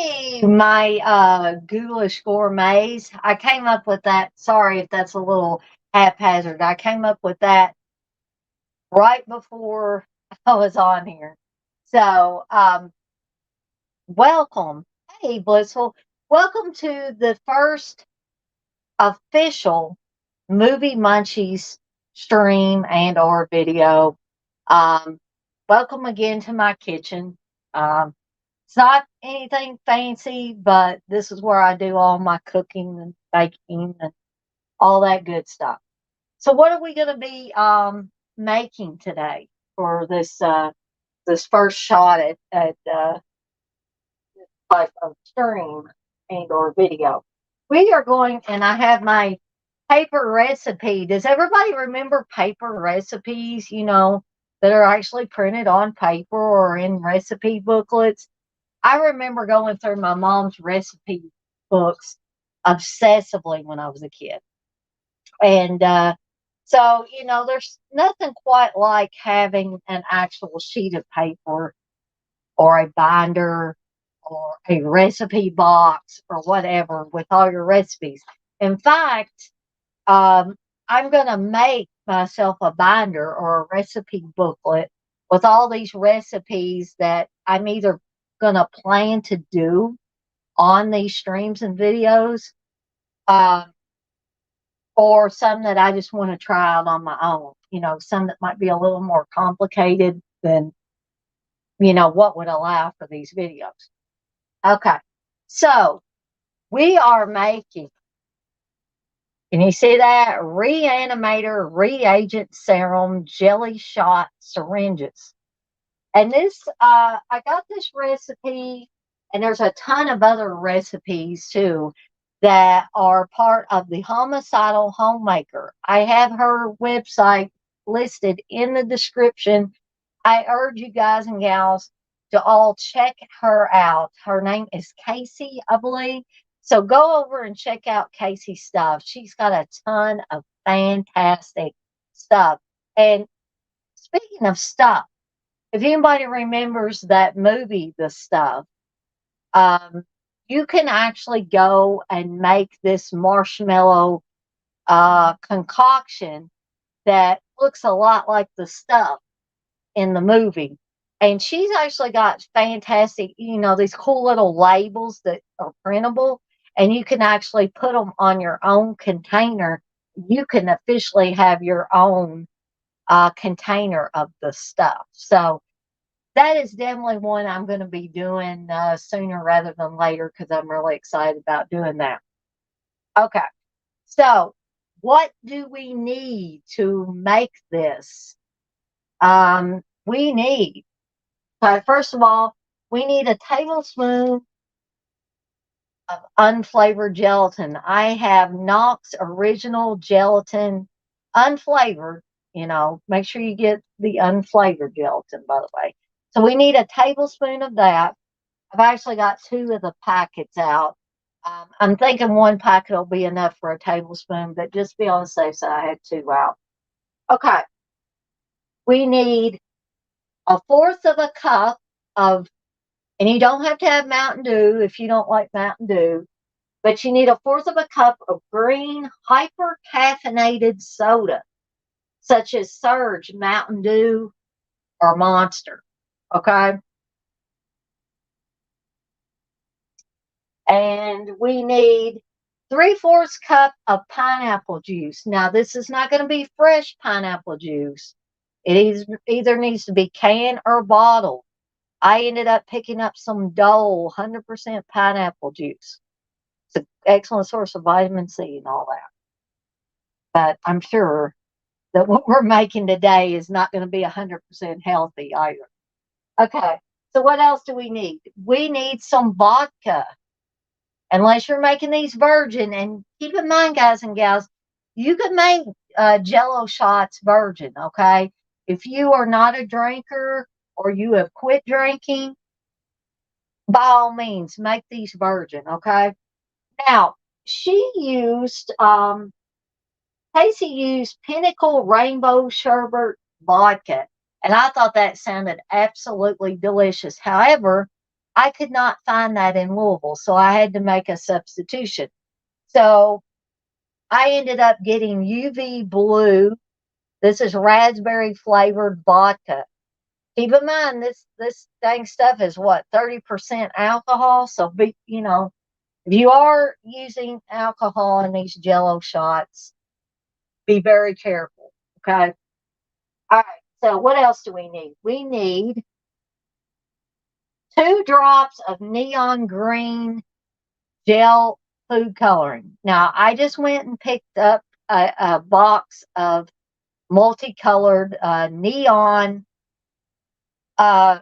Hey, my ghoulish gourmets. I came up with that. Sorry if that's a little haphazard. I came up with that right before I was on here. So, welcome. Hey, Blissful. Welcome to the first official movie Munchies stream and or video. Um, Welcome again to my kitchen. Um, It's not anything fancy, but this is where I do all my cooking and baking and all that good stuff. So, what are we going to be making today for this first shot at type of stream and or video? We are going, and I have my paper recipe. Does everybody remember paper recipes? That are actually printed on paper or in recipe booklets. I remember going through my mom's recipe books obsessively when I was a kid. And so, there's nothing quite like having an actual sheet of paper or a binder or a recipe box or whatever with all your recipes. In fact, I'm going to make myself a binder or a recipe booklet with all these recipes that I'm either going to plan to do on these streams and videos, uh, or some that I just want to try out on my own. Some that might be a little more complicated than, what would allow for these videos. Okay. So we are making, can you see that? Re-animator, reagent, serum, jelly shot, syringes. And this, I got this recipe, and there's a ton of other recipes too that are part of the Homicidal Homemaker. I have her website listed in the description. I urge you guys and gals to all check her out. Her name is Casey, I believe. So go over and check out Casey's stuff. She's got a ton of fantastic stuff. And speaking of stuff, if anybody remembers that movie, The Stuff, um, you can actually go and make this marshmallow concoction that looks a lot like the stuff in the movie. And she's actually got fantastic, these cool little labels that are printable, and you can actually put them on your own container. You can officially have your own container of the stuff. So that is definitely one I'm going to be doing sooner rather than later because I'm really excited about doing that. Okay. So, what do we need to make this? We need, first of all, we need a tablespoon of unflavored gelatin. I have Knox Original Gelatin unflavored. Make sure you get the unflavored gelatin, by the way. So we need a tablespoon of that. I've actually got 2 of the packets out. I'm thinking 1 packet will be enough for a tablespoon, but just be on the safe side, I had 2 out. Okay. We need 1/4 of a cup of, and you don't have to have Mountain Dew if you don't like Mountain Dew, but you need 1/4 of a cup of green hyper caffeinated soda, such as Surge, Mountain Dew, or Monster. Okay. And we need 3/4 cup of pineapple juice. Now, this is not going to be fresh pineapple juice. It either needs to be canned or bottled. I ended up picking up some Dole 100% pineapple juice. It's an excellent source of vitamin C and all that. But I'm sure that what we're making today is not going to be 100% healthy either. Okay, so what else do we need? We need some vodka. Unless you're making these virgin, and keep in mind, guys and gals, you can make Jello shots virgin, okay? If you are not a drinker or you have quit drinking, by all means, make these virgin, okay? Now, Casey used Pinnacle Rainbow Sherbet vodka, and I thought that sounded absolutely delicious. However, I could not find that in Louisville, so I had to make a substitution. So I ended up getting UV Blue. This is raspberry flavored vodka. Keep in mind this dang stuff is what, 30% alcohol. So be, if you are using alcohol in these Jello shots, be very careful. Okay. All right. So what else do we need? We need 2 drops of neon green gel food coloring. Now I just went and picked up a box of multicolored neon uh,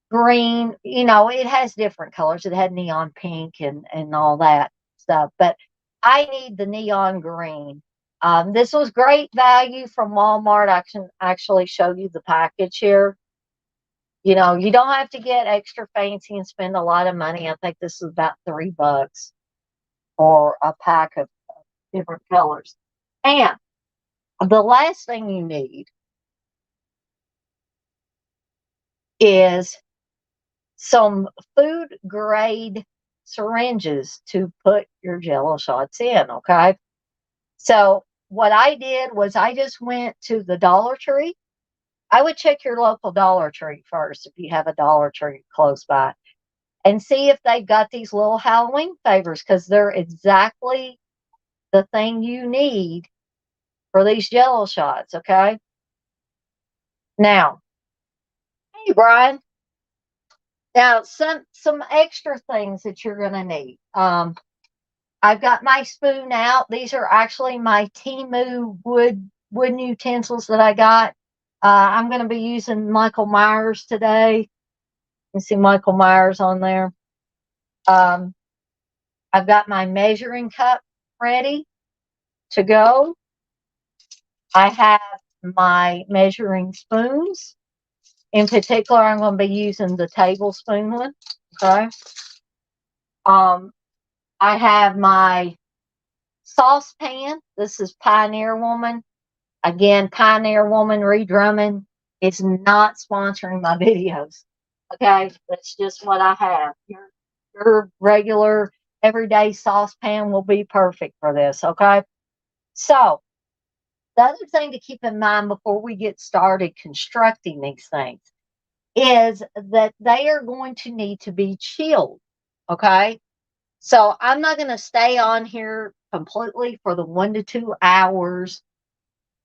green. It has different colors. It had neon pink and all that stuff, but I need the neon green. This was great value from Walmart. I can actually show you the package here. You don't have to get extra fancy and spend a lot of money. I think this is about $3 for a pack of different colors. And the last thing you need is some food grade syringes to put your Jello shots in. Okay. So what I did was I just went to the Dollar Tree. I would check your local Dollar Tree first if you have a Dollar Tree close by and see if they've got these little Halloween favors, because they're exactly the thing you need for these Jello shots. Okay. Now, hey, Brian. Now, some extra things that you're going to need. I've got my spoon out. These are actually my Temu wooden utensils that I got. I'm going to be using Michael Myers today. You see Michael Myers on there. Um, I've got my measuring cup ready to go. I have my measuring spoons. In particular, I'm going to be using the tablespoon one. Okay. Um, I have my saucepan. This is Pioneer Woman. Again, Pioneer Woman Redrumming is not sponsoring my videos. Okay, that's just what I have. Your regular everyday saucepan will be perfect for this. Okay, so the other thing to keep in mind before we get started constructing these things is that they are going to need to be chilled. Okay, so I'm not going to stay on here completely for the 1 to 2 hours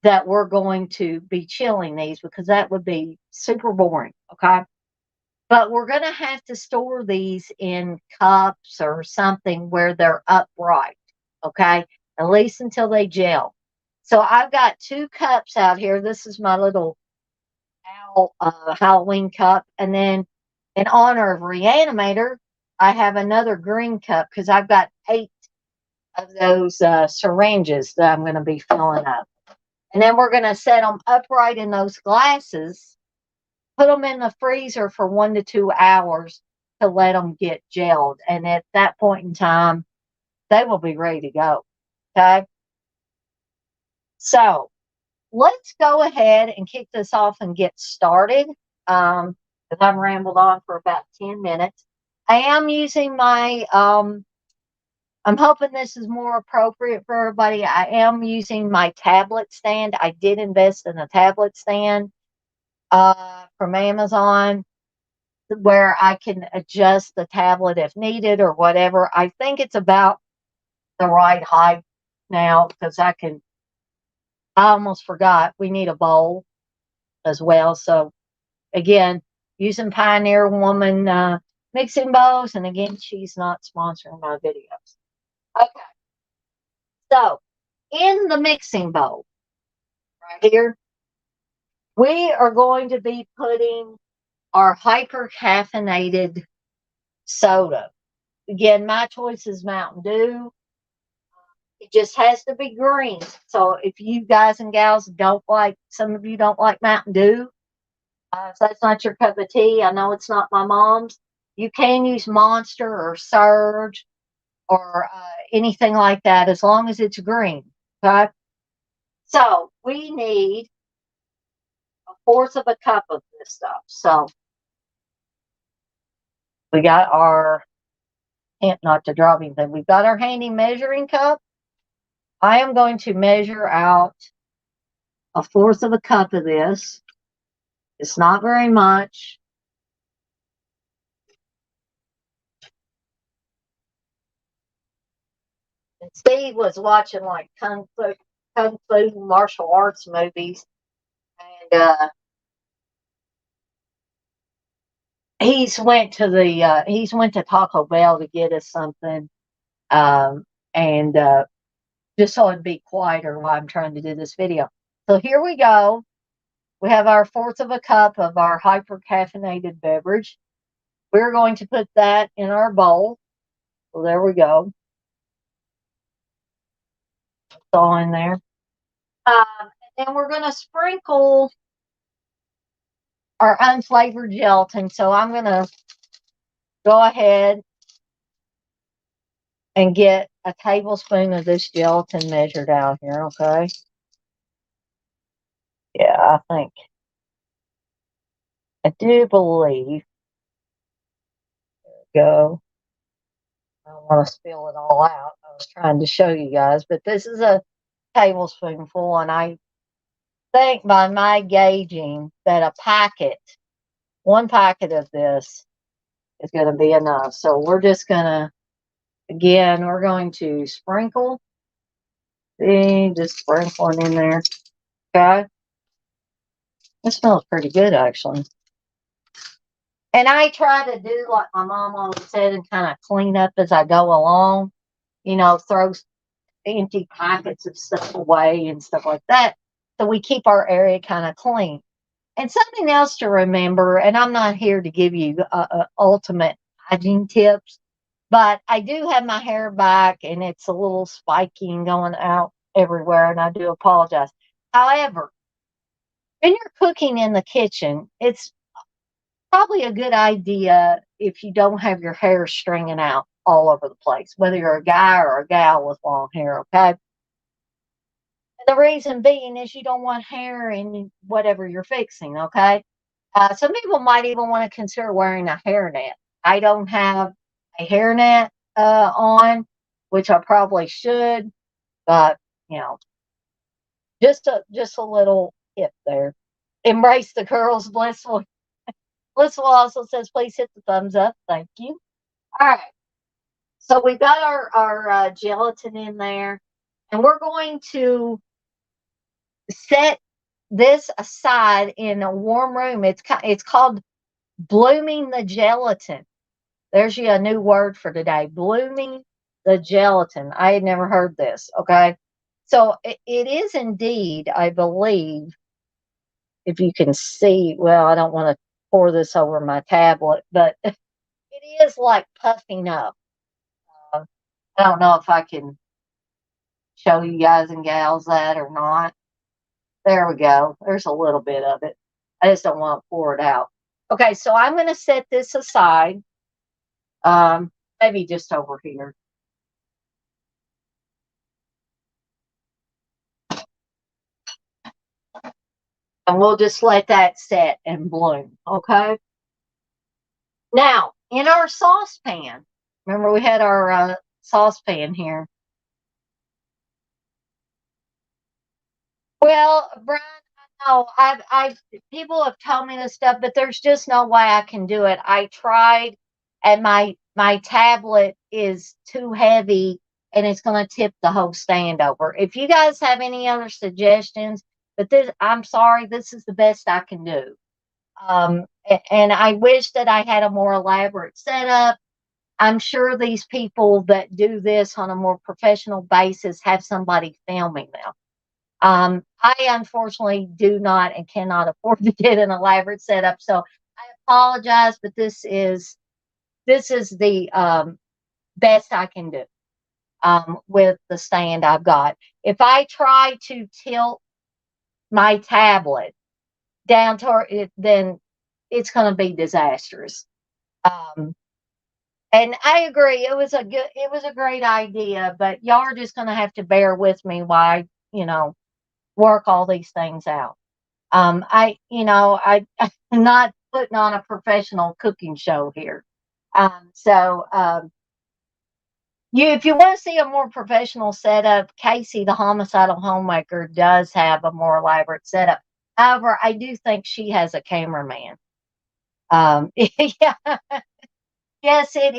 that we're going to be chilling these, because that would be super boring. Okay. But we're going to have to store these in cups or something where they're upright. Okay. At least until they gel. So I've got 2 cups out here. This is my little Halloween cup. And then in honor of Re-animator, I have another green cup because I've got 8 of those syringes that I'm going to be filling up. And then we're going to set them upright in those glasses, put them in the freezer for 1 to 2 hours to let them get gelled. And at that point in time, they will be ready to go. Okay. So let's go ahead and kick this off and get started. Because I've rambled on for about 10 minutes. I am using my, I'm hoping this is more appropriate for everybody. I am using my tablet stand. I did invest in a tablet stand from Amazon where I can adjust the tablet if needed or whatever. I think it's about the right height now because I almost forgot we need a bowl as well. So again, using Pioneer Woman mixing bowls. And again, she's not sponsoring my videos. Okay. So in the mixing bowl right here, we are going to be putting our hyper caffeinated soda. Again, my choice is Mountain Dew. It just has to be green. So if you guys and gals some of you don't like Mountain Dew, if that's not your cup of tea, I know it's not my mom's. You can use Monster or Surge or anything like that as long as it's green. Okay. So we need 1/4 of a cup of this stuff. So We got our, not to drop anything, we've got our handy measuring cup. I am going to measure out 1/4 of a cup of this. It's not very much. And Steve was watching like kung fu martial arts movies, and he's went to Taco Bell to get us something, and just so it'd be quieter while I'm trying to do this video. So here we go. We have our 1/4 of a cup of our hyper caffeinated beverage. We're going to put that in our bowl. So there we go. It's all in there. And then we're going to sprinkle our unflavored gelatin. So I'm going to go ahead and get a tablespoon of this gelatin measured out here, okay? Yeah, I do believe. There we go. I don't want to spill it all out. I was trying to show you guys, but this is a tablespoonful, and I think by my gauging that one packet of this is going to be enough. So we're just going to, again, we're going to sprinkle. See, just sprinkling in there. Okay. It smells pretty good, actually. And I try to do like my mom always said and kind of clean up as I go along. Throw empty packets of stuff away and stuff like that. So we keep our area kind of clean. And something else to remember, and I'm not here to give you ultimate hygiene tips, but I do have my hair back and it's a little spiky and going out everywhere, and I do apologize. However, when you're cooking in the kitchen, it's probably a good idea if you don't have your hair stringing out all over the place, whether you're a guy or a gal with long hair, okay? And the reason being is you don't want hair in whatever you're fixing, okay? Some people might even want to consider wearing a hairnet. I don't have a hairnet on, which I probably should, but just a little tip there. Embrace the curls, blissful. Blissful also says, please hit the thumbs up. Thank you. All right. So we've got our gelatin in there, and we're going to set this aside in a warm room. It's called blooming the gelatin. There's a new word for today. Blooming the gelatin. I had never heard this. Okay. So it is indeed, I believe, if you can see, well, I don't want to pour this over my tablet, but it is like puffing up. I don't know if I can show you guys and gals that or not. There we go. There's a little bit of it. I just don't want to pour it out. Okay, so I'm going to set this aside. Maybe just over here. And we'll just let that set and bloom, okay? Now, in our saucepan, remember we had our saucepan here. Well, Brian, I know people have told me this stuff, but there's just no way I can do it. I tried, and my tablet is too heavy, and it's going to tip the whole stand over. If you guys have any other suggestions, but I'm sorry, this is the best I can do. And I wish that I had a more elaborate setup. I'm sure these people that do this on a more professional basis have somebody filming them. I unfortunately do not and cannot afford to get an elaborate setup, so I apologize, but this is the best I can do with the stand I've got. If I try to tilt my tablet down toward it, then it's going to be disastrous. And I agree, it was a great idea, but y'all are just going to have to bear with me while I, work all these things out. I'm not putting on a professional cooking show here. If you want to see a more professional setup, Casey, the homicidal homemaker, does have a more elaborate setup. However, I do think she has a cameraman. Yeah, yes, it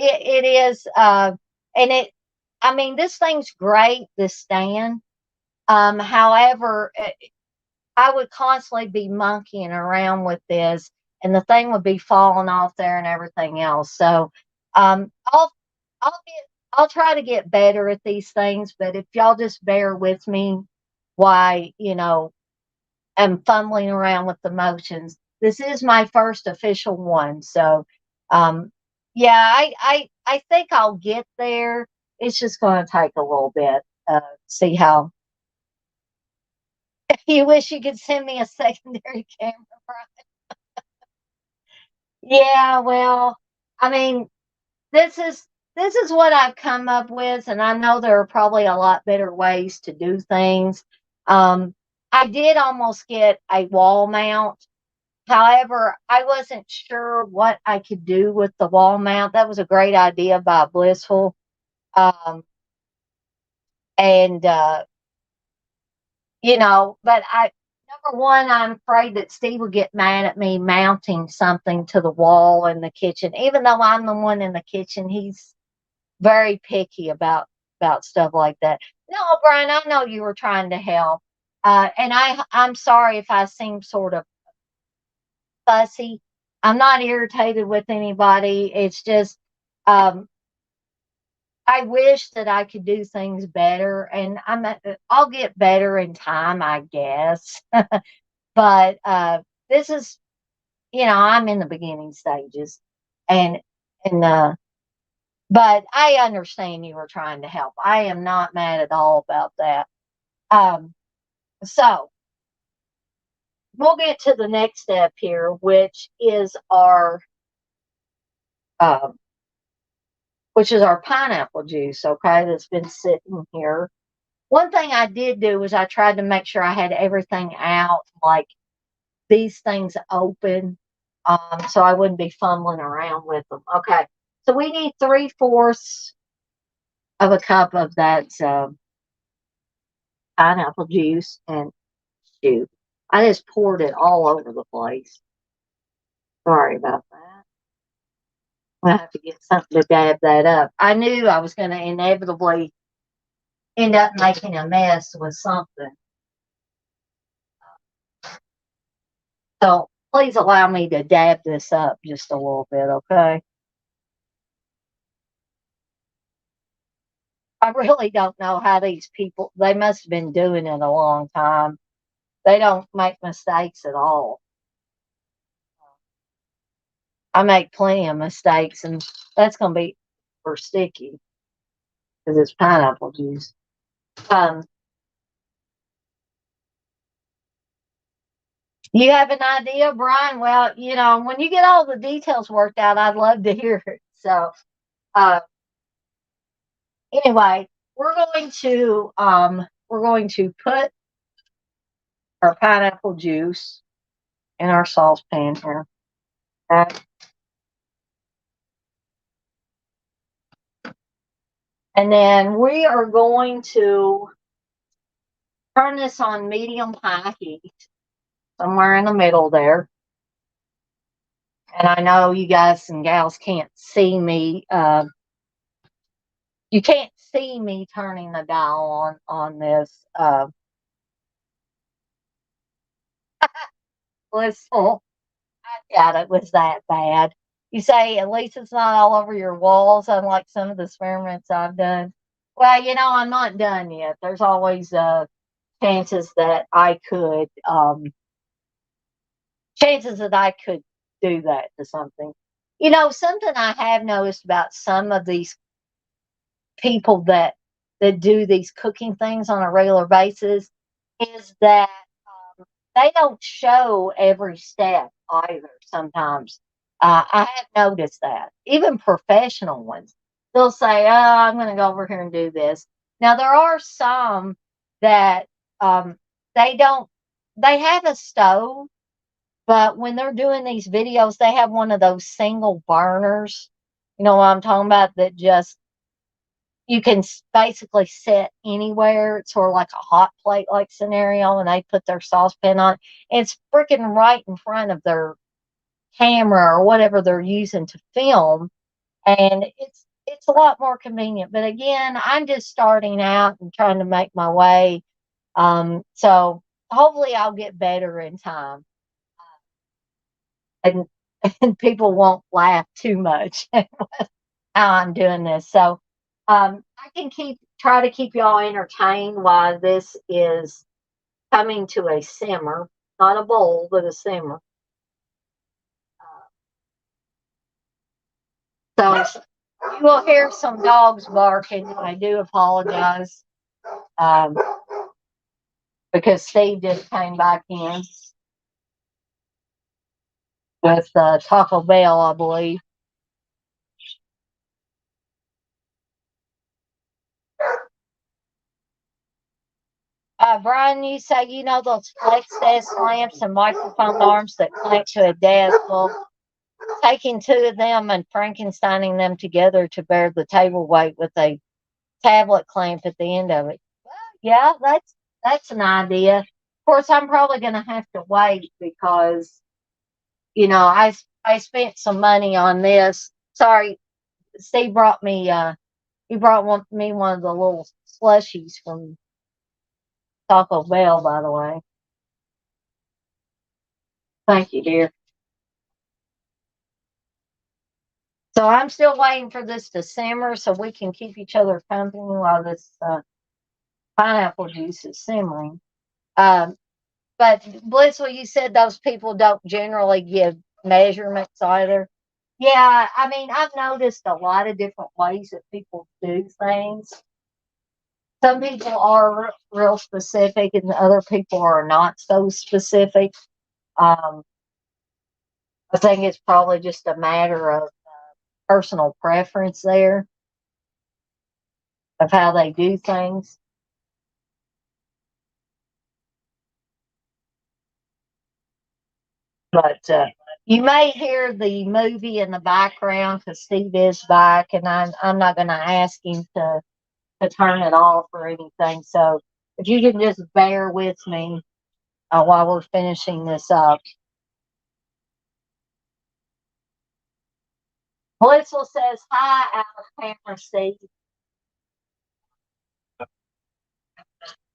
is, and it. I mean, this thing's great. This stand. However, I would constantly be monkeying around with this, and the thing would be falling off there and everything else. So, um, I'll I'll try to get better at these things. But if y'all just bear with me, why I'm fumbling around with the motions. This is my first official one, so um, yeah, I think I'll get there. It's just going to take a little bit. See how you wish you could send me a secondary camera. Yeah, well, I mean, this is this is what I've come up with, and I know there are probably a lot better ways to do things. Um, I did almost get a wall mount. However, I wasn't sure what I could do with the wall mount. That was a great idea by Blissful. Um, and but number one, I'm afraid that Steve will get mad at me mounting something to the wall in the kitchen. Even though I'm the one in the kitchen, he's very picky about stuff like that. No, Brian, I know you were trying to help. And I'm sorry if I seem sort of fussy. I'm not irritated with anybody. It's just um, I wish that I could do things better, and I'll get better in time, I guess. But this is, I'm in the beginning stages, and and but I understand you were trying to help. I am not mad at all about that. Um, so we'll get to the next step here, um, which is our pineapple juice. Okay, that's been sitting here. One thing I did do was I tried to make sure I had everything out, like these things open, so I wouldn't be fumbling around with them. Okay, so we need 3/4 of a cup of that pineapple juice, and shoot, I just poured it all over the place. Sorry about that. I have to get something to dab that up. I knew I was going to inevitably end up making a mess with something. So please allow me to dab this up just a little bit, okay? I really don't know how these people, they must have been doing it a long time. They don't make mistakes at all. I make plenty of mistakes, and that's going to be for sticky because it's pineapple juice. Um, you have an idea, Brian? Well, when you get all the details worked out, I'd love to hear it. So, uh, anyway, we're going to put our pineapple juice in our saucepan here. Okay? And then we are going to turn this on medium high heat, somewhere in the middle there. And I know you guys and gals can't see me. You can't see me turning the dial on this blissful. I doubt it was that bad. You say at least it's not all over your walls, unlike some of the experiments I've done. Well, I'm not done yet. There's always chances that I could do that to something. Something I have noticed about some of these people that do these cooking things on a regular basis is that they don't show every step either. Sometimes I have noticed that even professional ones, they'll say, "Oh, I'm going to go over here and do this." Now there are some that they don't. They have a stove, but when they're doing these videos, they have one of those single burners. You know what I'm talking about? That just you can basically set anywhere. It's sort of like a hot plate like scenario, and they put their saucepan on. And it's freaking right in front of their camera or whatever they're using to film, and it's a lot more convenient. But again, I'm just starting out and trying to make my way. So hopefully I'll get better in time, and and people won't laugh too much at how I'm doing this. So I can try to keep y'all entertained while this is coming to a simmer, not a bowl, but a simmer. So you will hear some dogs barking. I do apologize, um, because Steve just came back in with Taco Bell, I believe. Brian, you say you know those flex desk lamps and microphone arms that connect to a desk? Well, taking two of them and Frankensteining them together to bear the table weight with a tablet clamp at the end of it. Well, yeah, that's an idea. Of course, I'm probably going to have to wait because I spent some money on this. Sorry, Steve brought me he brought me one of the little slushies from Taco Bell, by the way. Thank you, dear. So I'm still waiting for this to simmer so we can keep each other company while this pineapple juice is simmering. Um, but Blissful, you said those people don't generally give measurements either. Yeah, I mean, I've noticed a lot of different ways that people do things. Some people are real specific, and other people are not so specific. Um, I think it's probably just a matter of personal preference there of how they do things. But you may hear the movie in the background because Steve is back, and I'm not going to ask him to turn it off or anything. So if you can just bear with me while we're finishing this up. Blissful says hi out of camera, Steve.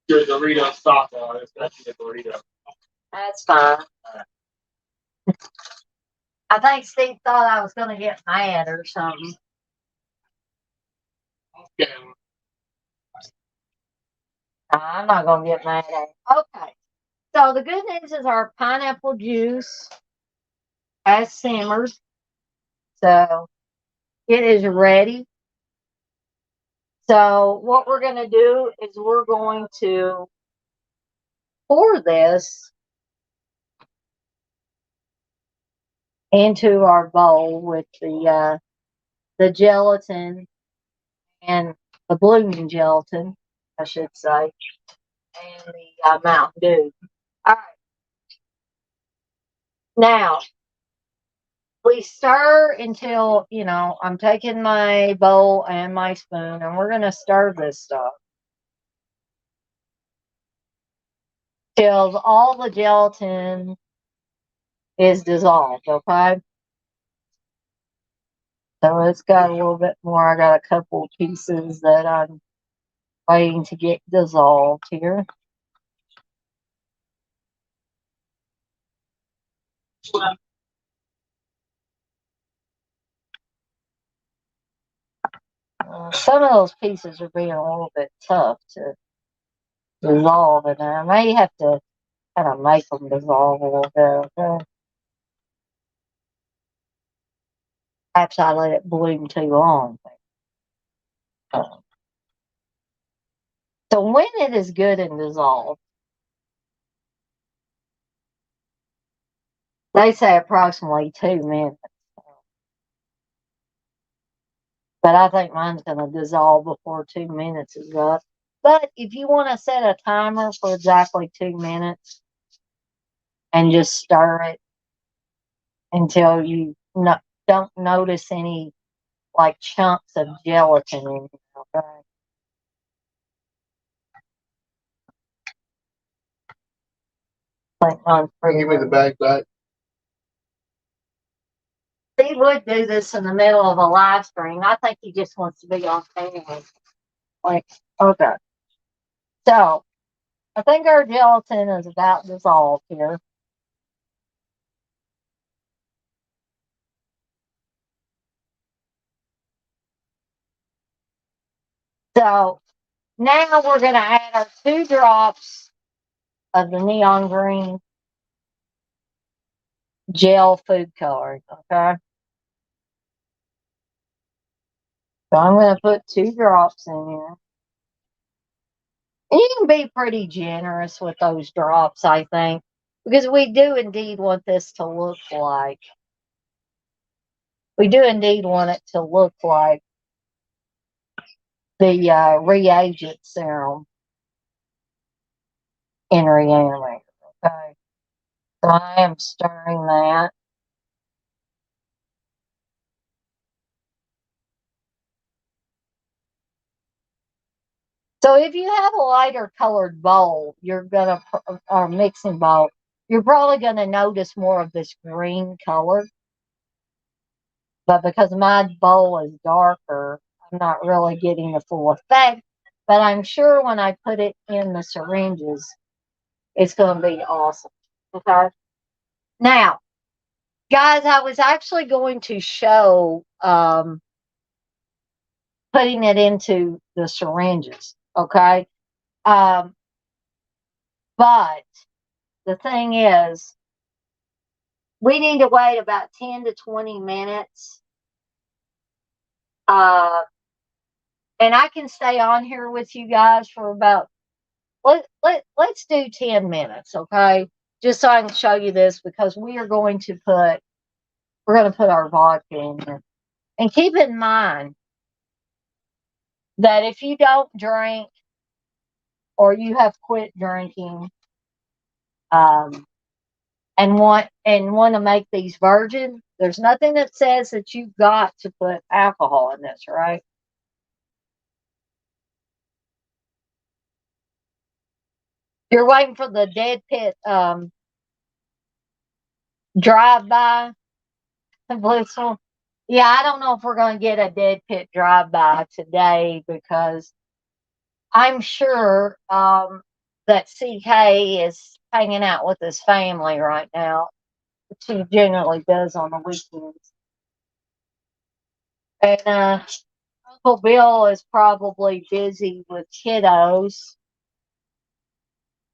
Your Dorito stock on it. That's the Dorito. That's fine. I think Steve thought I was going to get mad or something. Okay. I'm not going to get mad at him. Okay. So the good news is our pineapple juice has simmered. So it is ready. So what we're going to do is we're going to pour this into our bowl with the gelatin and the blooming gelatin, I should say, and the Mountain Dew. All right. Now we stir until I'm taking my bowl and my spoon, and we're going to stir this stuff till all the gelatin is dissolved. Okay. So it's got a little bit more. I got a couple pieces that I'm waiting to get dissolved here. Some of those pieces are being a little bit tough to dissolve, and I may have to kind of make them dissolve a little bit. Okay? Perhaps I let it bloom too long. Uh, so when it is good and dissolved, they say approximately 2 minutes. But I think mine's going to dissolve before 2 minutes is up. But if you want to set a timer for exactly 2 minutes and just stir it until you don't notice any like chunks of gelatin in here, okay? Give me the bag back. He would do this in the middle of a live stream. I think he just wants to be on camera. Like, okay. So, I think our gelatin is about dissolved here. So, now we're going to add our 2 drops of the neon green gel food coloring, okay? So I'm going to put 2 drops in here. And you can be pretty generous with those drops, I think, because we do indeed want this to look like, we do indeed want it to look like the reagent serum in Re-animator, okay? So I am stirring that. So if you have a lighter colored bowl, you're gonna, or mixing bowl, you're probably gonna notice more of this green color. But because my bowl is darker, I'm not really getting the full effect. But I'm sure when I put it in the syringes, it's gonna be awesome. Okay. Now, guys, I was actually going to show putting it into the syringes. Okay. Um, but the thing is, we need to wait about 10 to 20 minutes. And I can stay on here with you guys for about, let's do 10 minutes, okay? Just so I can show you this, because we're going to put our vodka in here. And keep in mind that if you don't drink or you have quit drinking, and want to make these virgin, there's nothing that says that you've got to put alcohol in this, right? You're waiting for the dead pit drive by. Blissful. Yeah, I don't know if we're going to get a dead pit drive by today, because I'm sure that CK is hanging out with his family right now, which he generally does on the weekends. And Uncle Bill is probably busy with kiddos.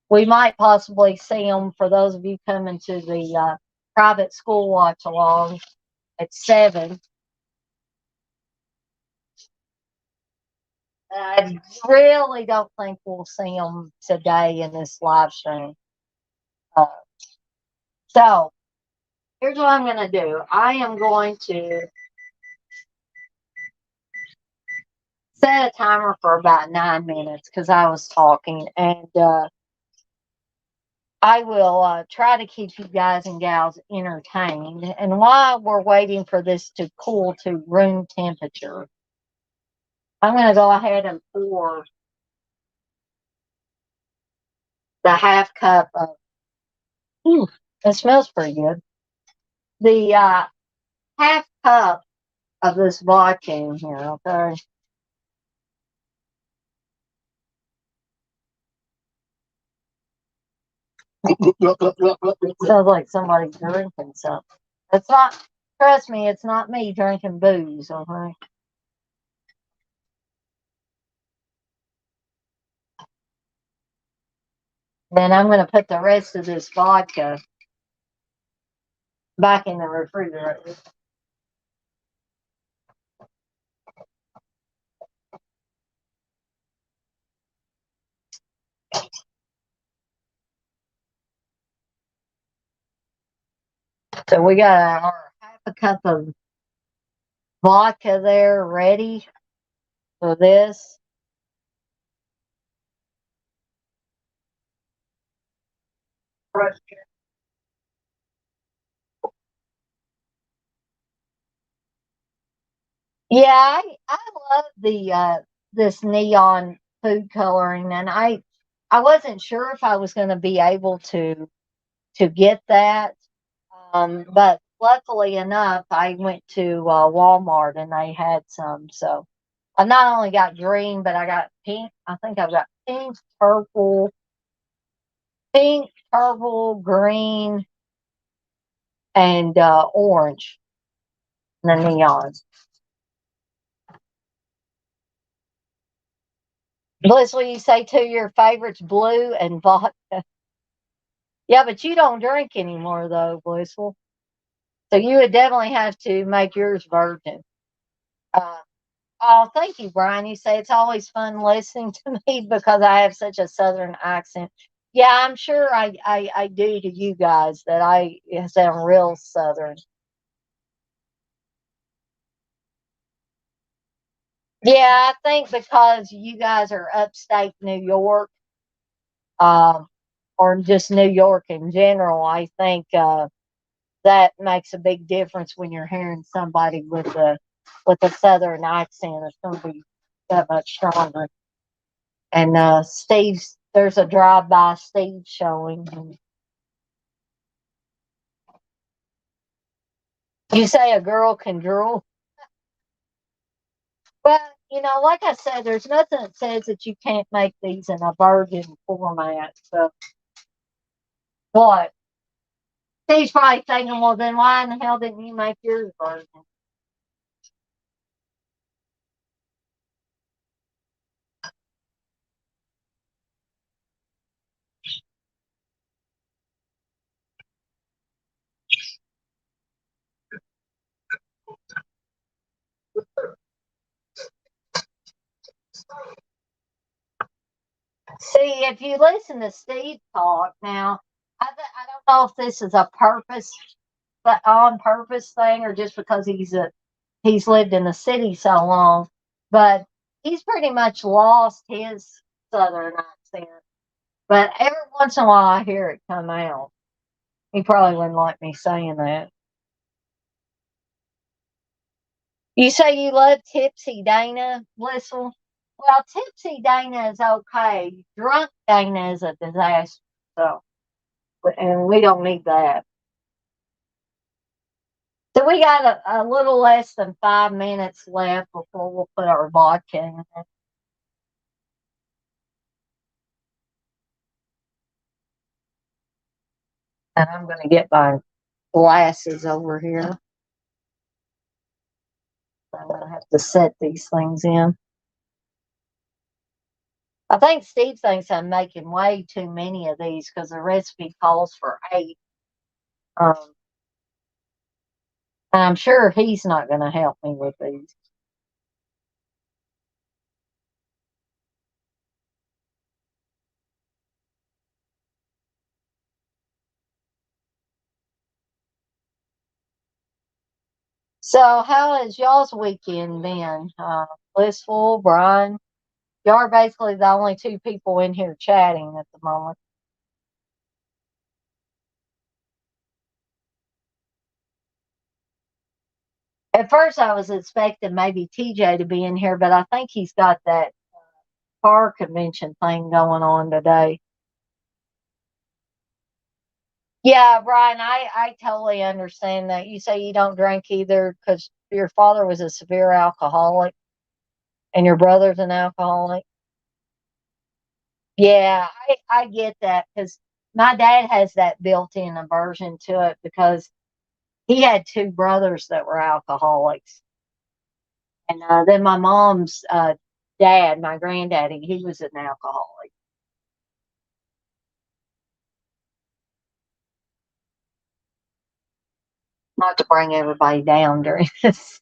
We might possibly see him, for those of you coming to the private school watch along, at 7. I really don't think we'll see him today in this live stream. Uh, so, here's what I'm going to do. I am going to set a timer for about 9 minutes, because I was talking, and I will try to keep you guys and gals entertained. And while we're waiting for this to cool to room temperature, I'm going to go ahead and pour the half cup of, it smells pretty good, the half cup of this vodka in here, okay? Sounds like somebody drinking something. It's not, trust me, it's not me drinking booze, okay? Then I'm going to put the rest of this vodka back in the refrigerator. So we got our half a cup of vodka there ready for this. Yeah, I love the this neon food coloring, and I wasn't sure if I was going to be able to get that, but luckily enough, I went to Walmart and they had some. So I not only got green, but I got pink. I think I've got pink, purple, green, and orange. The neon. Leslie, you say two of your favorites, blue and vodka. Yeah, but you don't drink anymore, though, Blissful. So you would definitely have to make yours virgin. Uh, oh, thank you, Brian. You say it's always fun listening to me because I have such a southern accent. Yeah, I'm sure I do to you guys that I sound real southern. Yeah, I think because you guys are upstate New York, um, or just New York in general, I think that makes a big difference when you're hearing somebody with a southern accent. It's going to be that much stronger. And Steve's there's a drive by Steve showing. And you say a girl can drool. Well, like I said, there's nothing that says that you can't make these in a virgin format. So what? Steve's probably thinking, well, then why in the hell didn't you make yours virgin? See, if you listen to Steve talk now, I don't know if this is a purpose, but on purpose thing, or just because he's lived in the city so long, but he's pretty much lost his southern accent. But every once in a while, I hear it come out. He probably wouldn't like me saying that. You say you love Tipsy Dana, Blissful? Well, Tipsy Dana is okay. Drunk Dana is a disaster. So, and we don't need that. So we got a little less than 5 minutes left before we'll put our vodka in it. And I'm going to get my glasses over here. I'm going to have to set these things in. I think Steve thinks I'm making way too many of these because the recipe calls for 8. Um, I'm sure he's not going to help me with these. So, how has y'all's weekend been? Blissful, Brian? Y'all are basically the only two people in here chatting at the moment. At first, I was expecting maybe TJ to be in here, but I think he's got that car convention thing going on today. Yeah, Brian, I totally understand that. You say you don't drink either because your father was a severe alcoholic and your brother's an alcoholic. Yeah, I get that because my dad has that built in aversion to it because he had two brothers that were alcoholics. And then my mom's dad, my granddaddy, he was an alcoholic. Not to bring everybody down during this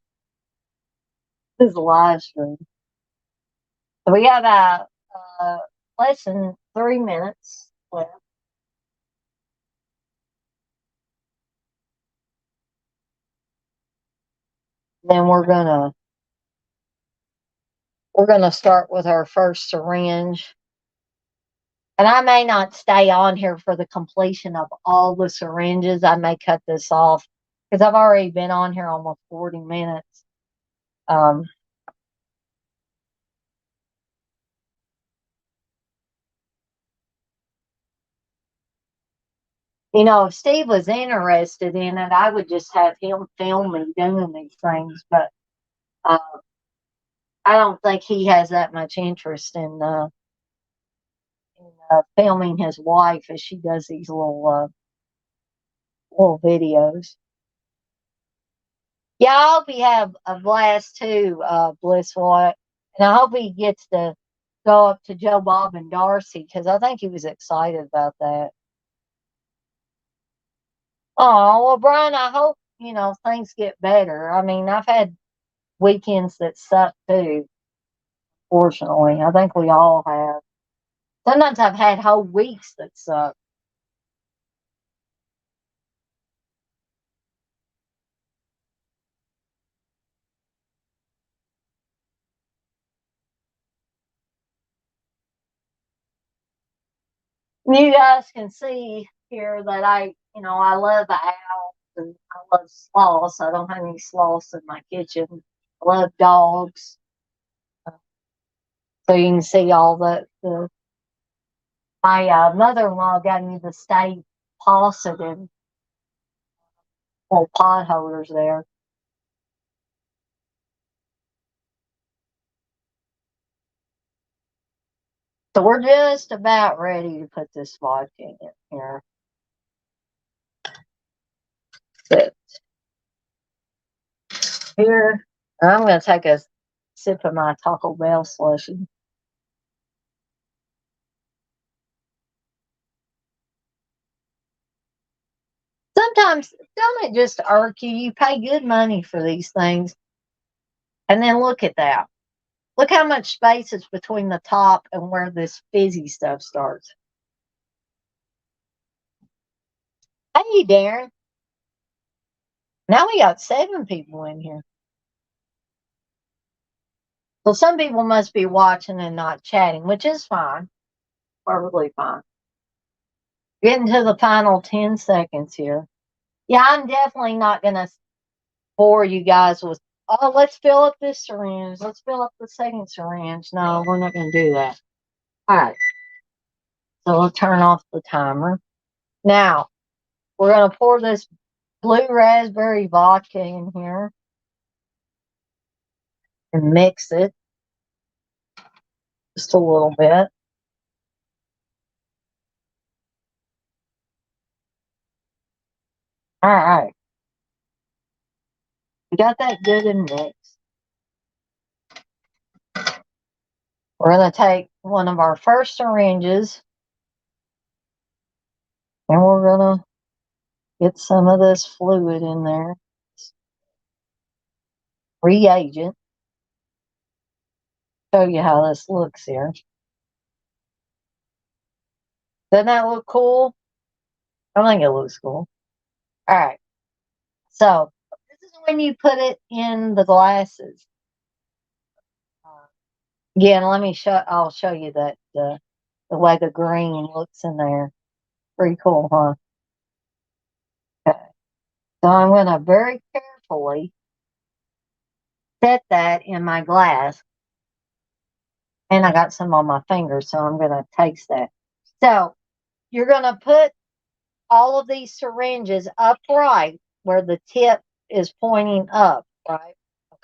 live stream. So we got about less than 3 minutes left. Then we're gonna start with our first syringe. And I may not stay on here for the completion of all the syringes. I may cut this off because I've already been on here almost 40 minutes. Um, if Steve was interested in it, I would just have him film me doing these things. But uh, I don't think he has that much interest in filming his wife as she does these little videos. Yeah, I hope he have a blast too, Blissful, and I hope he gets to go up to Joe Bob and Darcy because I think he was excited about that. Oh well, Brian, I hope things get better. I mean, I've had weekends that suck too. Fortunately, I think we all have. Sometimes I've had whole weeks that suck. You guys can see here that I love owls and I love sloths. I don't have any sloths in my kitchen. I love dogs. So you can see all my mother-in-law got me the stay positive little pot holders there. So we're just about ready to put this vodka in here. Sit here. I'm going to take a sip of my Taco Bell slushy. Sometimes, don't it just irk you? You pay good money for these things, and then look at that. Look how much space is between the top and where this fizzy stuff starts. Hey, Darren. Now we got 7 people in here. So some people must be watching and not chatting, which is fine. Perfectly fine. Getting to the final 10 seconds here. Yeah, I'm definitely not going to bore you guys with, oh, let's fill up this syringe. Let's fill up the second syringe. No, we're not going to do that. All right. So we'll turn off the timer. Now, we're going to pour this blue raspberry vodka in here and mix it just a little bit. All right. We got that good and mixed. We're going to take one of our first syringes and we're going to get some of this fluid in there. Reagent. Show you how this looks here. Doesn't that look cool? I think it looks cool. All right. So this is when you put it in the glasses. Again, let me show. I'll show you that the way the green looks in there. Pretty cool, huh? Okay. So I'm going to very carefully set that in my glass, and I got some on my fingers, so I'm going to taste that. So you're going to put all of these syringes upright where the tip is pointing up, right?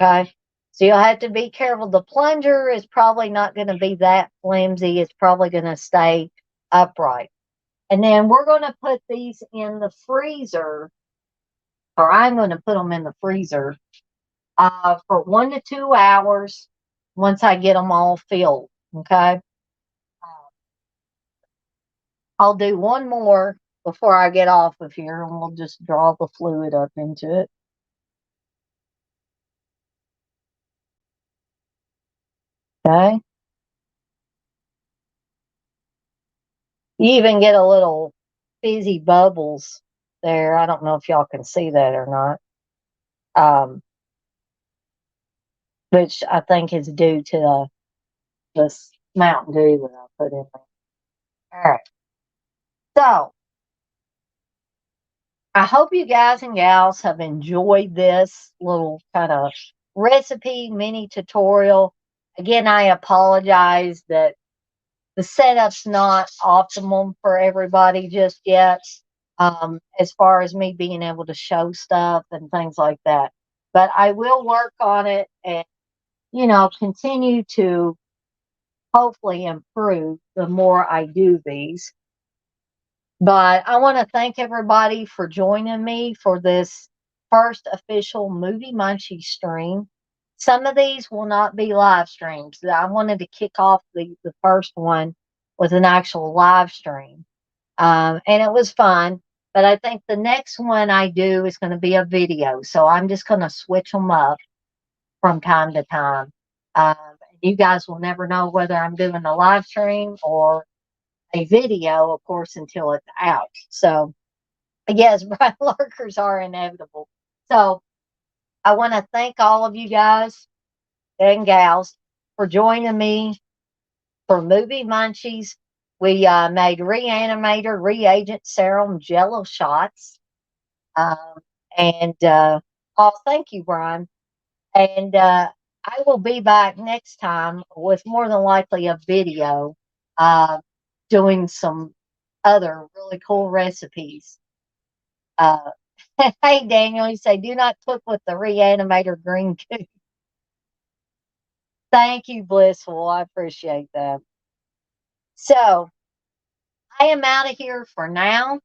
Okay. So you'll have to be careful. The plunger is probably not going to be that flimsy. It's probably going to stay upright. And then we're going to put these in the freezer, or I'm going to put them in the freezer for 1 to 2 hours once I get them all filled. Okay. I'll do one more before I get off of here, and we'll just draw the fluid up into it. Okay. You even get a little fizzy bubbles there. I don't know if y'all can see that or not. Which I think is due to the Mountain Dew that I put in there. All right. So I hope you guys and gals have enjoyed this little kind of recipe mini tutorial. Again, I apologize that the setup's not optimal for everybody just yet, as far as me being able to show stuff and things like that. But I will work on it and, continue to hopefully improve the more I do these. But I want to thank everybody for joining me for this first official Movie Munchie stream. Some of these will not be live streams. I wanted to kick off the first one with an actual live stream. And it was fun. But I think the next one I do is going to be a video. So I'm just going to switch them up from time to time. You guys will never know whether I'm doing a live stream or a video, of course, until it's out. So, yes, bright lurkers are inevitable. So, I want to thank all of you guys and gals for joining me for Movie Munchies. We made Re-animator, Reagent, Serum, Jello shots. Um, oh, thank you, Brian. And I will be back next time with more than likely a video doing some other really cool recipes. Uh, hey, Daniel, you say, do not cook with the Re-animator green goo. Thank you, Blissful. I appreciate that. So, I am out of here for now.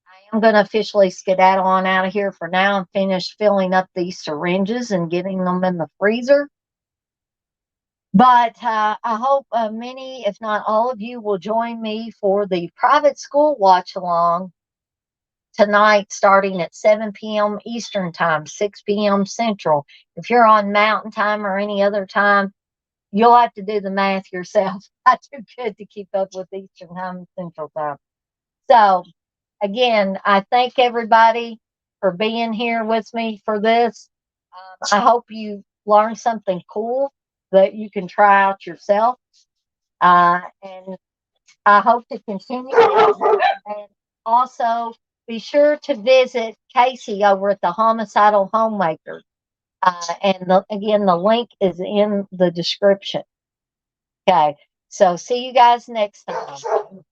I am going to officially skedaddle on out of here for now and finish filling up these syringes and getting them in the freezer. But I hope many, if not all of you, will join me for the private school watch along tonight, starting at 7 p.m. Eastern Time, 6 p.m. Central. If you're on Mountain Time or any other time, you'll have to do the math yourself. Not too good to keep up with Eastern Time and Central Time. So, again, I thank everybody for being here with me for this. I hope you learned something cool that you can try out yourself. And I hope to continue. And also, be sure to visit Casey over at the Homicidal Homemaker. Again, the link is in the description. Okay, so see you guys next time.